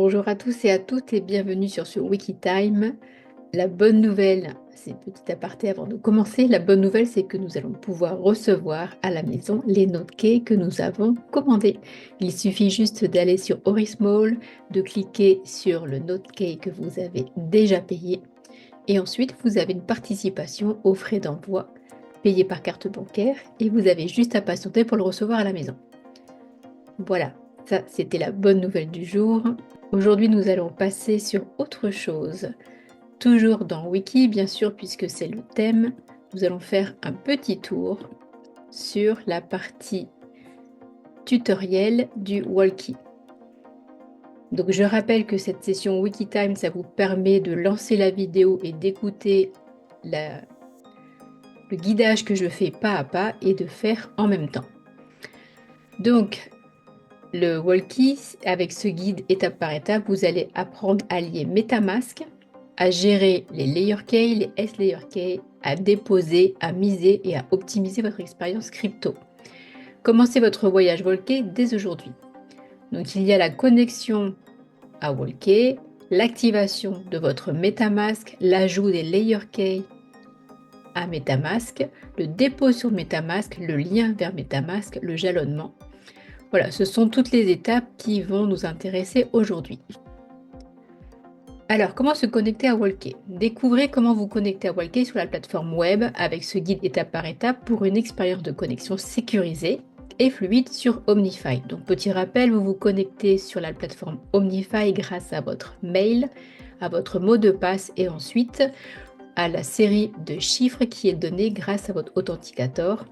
Bonjour à tous et à toutes et bienvenue sur ce Wikitime. La bonne nouvelle, c'est petit aparté avant de commencer, la bonne nouvelle c'est que nous allons pouvoir recevoir à la maison les note-quais que nous avons commandés. Il suffit juste d'aller sur Orismall, de cliquer sur le note-quai que vous avez déjà payé et ensuite vous avez une participation aux frais d'envoi payés par carte bancaire et vous avez juste à patienter pour le recevoir à la maison. Voilà, ça c'était la bonne nouvelle du jour. Aujourd'hui, nous allons passer sur autre chose. Toujours dans Wiki, bien sûr, puisque c'est le thème, nous allons faire un petit tour sur la partie tutoriel du Walkie. Donc je rappelle que cette session Wikitime, ça vous permet de lancer la vidéo et d'écouter le guidage que je fais pas à pas et de faire en même temps. Donc, le Walkie, avec ce guide étape par étape, vous allez apprendre à lier MetaMask, à gérer les layer key, les S-layer key, à déposer, à miser et à optimiser votre expérience crypto. Commencez votre voyage Walkie dès aujourd'hui. Donc il y a la connexion à Walkie, l'activation de votre MetaMask, l'ajout des layer key à MetaMask, le dépôt sur MetaMask, le lien vers MetaMask, le jalonnement. Voilà, ce sont toutes les étapes qui vont nous intéresser aujourd'hui. Alors, comment se connecter à Walkie? Découvrez comment vous connecter à Walkie sur la plateforme web avec ce guide étape par étape pour une expérience de connexion sécurisée et fluide sur Omnify. Donc, petit rappel, vous vous connectez sur la plateforme Omnify grâce à votre mail, à votre mot de passe et ensuite à la série de chiffres qui est donnée grâce à votre authenticator,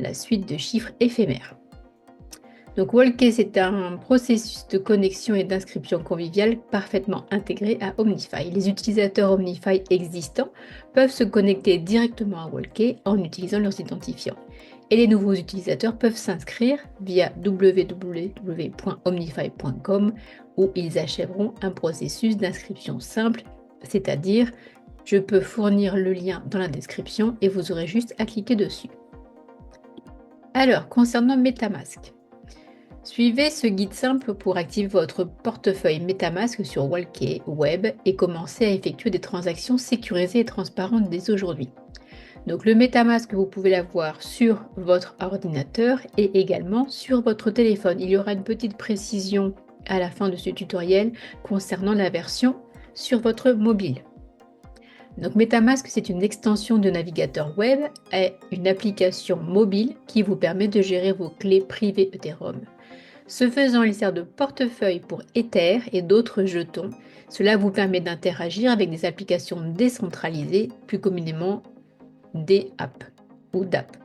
la suite de chiffres éphémères. Donc Walkie, c'est un processus de connexion et d'inscription conviviale parfaitement intégré à Omnify. Les utilisateurs Omnify existants peuvent se connecter directement à Walkie en utilisant leurs identifiants. Et les nouveaux utilisateurs peuvent s'inscrire via www.omnify.com où ils achèveront un processus d'inscription simple, c'est-à-dire je peux fournir le lien dans la description et vous aurez juste à cliquer dessus. Alors, concernant MetaMask, suivez ce guide simple pour activer votre portefeuille MetaMask sur Walkie Web et commencer à effectuer des transactions sécurisées et transparentes dès aujourd'hui. Donc le MetaMask, vous pouvez l'avoir sur votre ordinateur et également sur votre téléphone. Il y aura une petite précision à la fin de ce tutoriel concernant la version sur votre mobile. Donc MetaMask, c'est une extension de navigateur web et une application mobile qui vous permet de gérer vos clés privées Ethereum. Ce faisant, il sert de portefeuille pour Ether et d'autres jetons. Cela vous permet d'interagir avec des applications décentralisées, plus communément des apps ou d'app.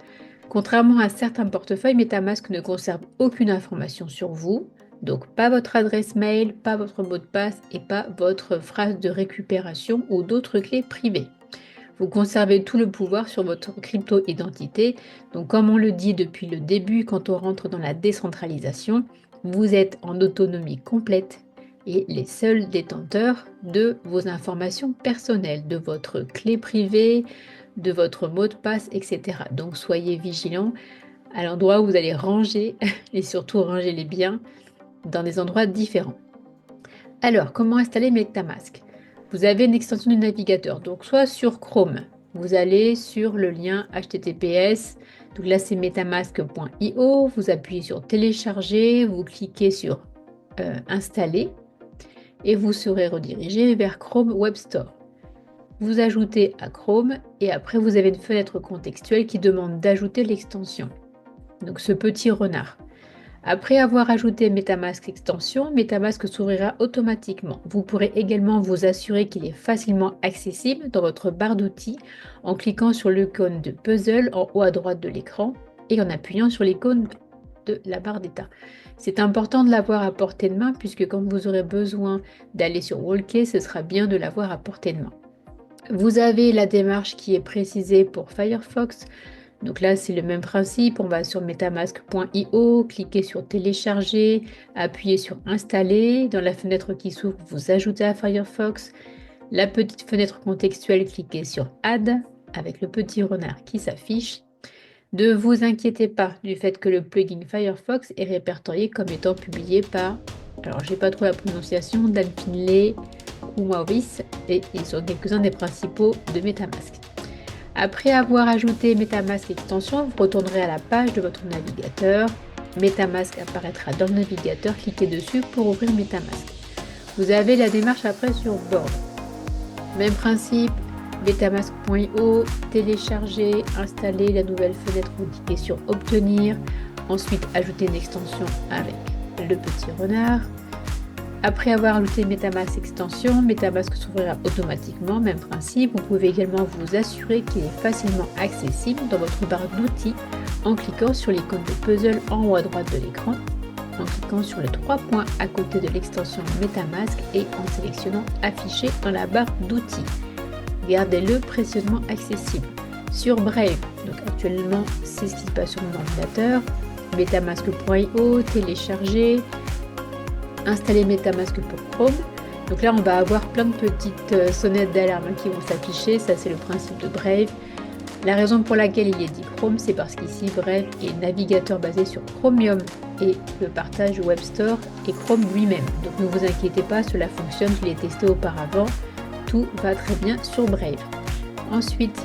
Contrairement à certains portefeuilles, MetaMask ne conserve aucune information sur vous, donc pas votre adresse mail, pas votre mot de passe et pas votre phrase de récupération ou d'autres clés privées. Vous conservez tout le pouvoir sur votre crypto-identité. Donc comme on le dit depuis le début, quand on rentre dans la décentralisation, vous êtes en autonomie complète et les seuls détenteurs de vos informations personnelles, de votre clé privée, de votre mot de passe, etc. Donc soyez vigilants à l'endroit où vous allez ranger et surtout ranger les biens dans des endroits différents. Alors, comment installer MetaMask? Vous avez une extension du navigateur, donc soit sur Chrome, vous allez sur le lien HTTPS, donc là c'est metamask.io, vous appuyez sur télécharger, vous cliquez sur installer et vous serez redirigé vers Chrome Web Store. Vous ajoutez à Chrome et après vous avez une fenêtre contextuelle qui demande d'ajouter l'extension, donc ce petit renard. Après avoir ajouté MetaMask extension, MetaMask s'ouvrira automatiquement. Vous pourrez également vous assurer qu'il est facilement accessible dans votre barre d'outils en cliquant sur l'icône de puzzle en haut à droite de l'écran et en appuyant sur l'icône de la barre d'état. C'est important de l'avoir à portée de main puisque quand vous aurez besoin d'aller sur Walkie, ce sera bien de l'avoir à portée de main. Vous avez la démarche qui est précisée pour Firefox. Donc là, c'est le même principe. On va sur metamask.io, cliquez sur télécharger, appuyez sur installer. Dans la fenêtre qui s'ouvre, vous ajoutez à Firefox. La petite fenêtre contextuelle, cliquez sur add avec le petit renard qui s'affiche. Ne vous inquiétez pas du fait que le plugin Firefox est répertorié comme étant publié par Alors, j'ai pas trop la prononciation, Dan Finlay ou Maurice, et ils sont quelques-uns des principaux de MetaMask. Après avoir ajouté MetaMask extension, vous retournerez à la page de votre navigateur. MetaMask apparaîtra dans le navigateur, cliquez dessus pour ouvrir MetaMask. Vous avez la démarche après sur Board. Même principe, metamask.io, télécharger, installer la nouvelle fenêtre, vous cliquez sur Obtenir, ensuite ajouter une extension avec le petit renard. Après avoir ajouté MetaMask extension, MetaMask s'ouvrira automatiquement, même principe. Vous pouvez également vous assurer qu'il est facilement accessible dans votre barre d'outils en cliquant sur l'icône de puzzle en haut à droite de l'écran, en cliquant sur les 3 points à côté de l'extension MetaMask et en sélectionnant Afficher dans la barre d'outils. Gardez-le précieusement accessible. Sur Brave, donc actuellement c'est ce qui se passe sur mon ordinateur, metamask.io, télécharger, installer MetaMask pour Chrome. Donc là, on va avoir plein de petites sonnettes d'alarme qui vont s'afficher. Ça, c'est le principe de Brave. La raison pour laquelle il est dit Chrome, c'est parce qu'ici, Brave est navigateur basé sur Chromium et le partage Web Store et Chrome lui-même. Donc ne vous inquiétez pas, cela fonctionne, je l'ai testé auparavant. Tout va très bien sur Brave. Ensuite,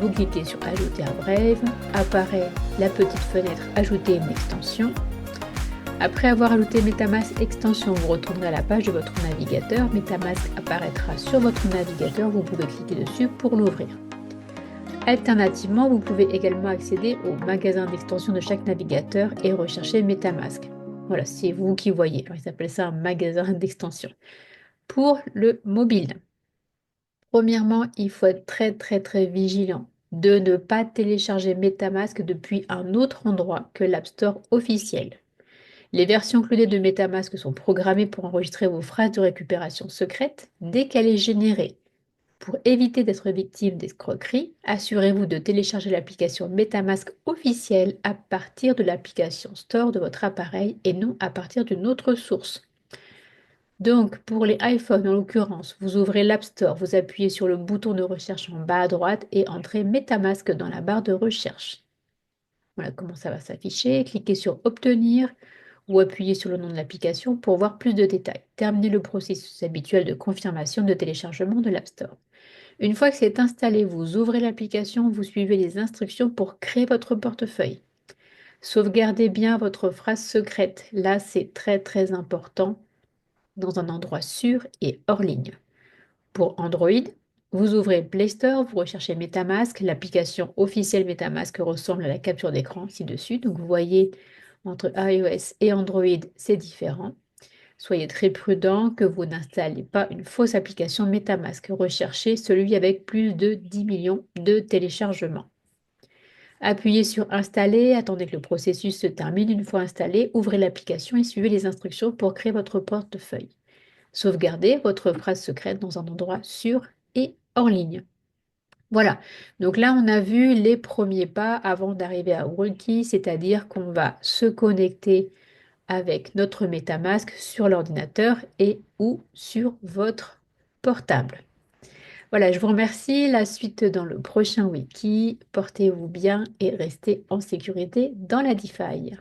vous cliquez sur Ajouter à Brave. Apparaît la petite fenêtre Ajouter une extension. Après avoir ajouté MetaMask extension, vous retournerez à la page de votre navigateur. MetaMask apparaîtra sur votre navigateur, vous pouvez cliquer dessus pour l'ouvrir. Alternativement, vous pouvez également accéder au magasin d'extension de chaque navigateur et rechercher MetaMask. Voilà, c'est vous qui voyez. Alors, ils appellent ça un magasin d'extension. Pour le mobile, premièrement, il faut être très vigilant de ne pas télécharger MetaMask depuis un autre endroit que l'App Store officiel. Les versions cloudées de MetaMask sont programmées pour enregistrer vos phrases de récupération secrètes dès qu'elle est générée. Pour éviter d'être victime d'escroqueries, assurez-vous de télécharger l'application MetaMask officielle à partir de l'application Store de votre appareil et non à partir d'une autre source. Donc, pour les iPhones en l'occurrence, vous ouvrez l'App Store, vous appuyez sur le bouton de recherche en bas à droite et entrez MetaMask dans la barre de recherche. Voilà comment ça va s'afficher. Cliquez sur Obtenir ou appuyez sur le nom de l'application pour voir plus de détails. Terminez le processus habituel de confirmation de téléchargement de l'App Store. Une fois que c'est installé, vous ouvrez l'application, vous suivez les instructions pour créer votre portefeuille. Sauvegardez bien votre phrase secrète. Là, c'est très important dans un endroit sûr et hors ligne. Pour Android, vous ouvrez Play Store, vous recherchez MetaMask. L'application officielle MetaMask ressemble à la capture d'écran ci-dessus. Donc vous voyez, entre iOS et Android, c'est différent. Soyez très prudent que vous n'installez pas une fausse application MetaMask. Recherchez celui avec plus de 10 millions de téléchargements. Appuyez sur Installer, attendez que le processus se termine. Une fois installé, ouvrez l'application et suivez les instructions pour créer votre portefeuille. Sauvegardez votre phrase secrète dans un endroit sûr et hors ligne. Voilà, donc là on a vu les premiers pas avant d'arriver à Wallkey, c'est-à-dire qu'on va se connecter avec notre MetaMask sur l'ordinateur et ou sur votre portable. Voilà, je vous remercie. La suite dans le prochain wiki. Portez-vous bien et restez en sécurité dans la DeFi.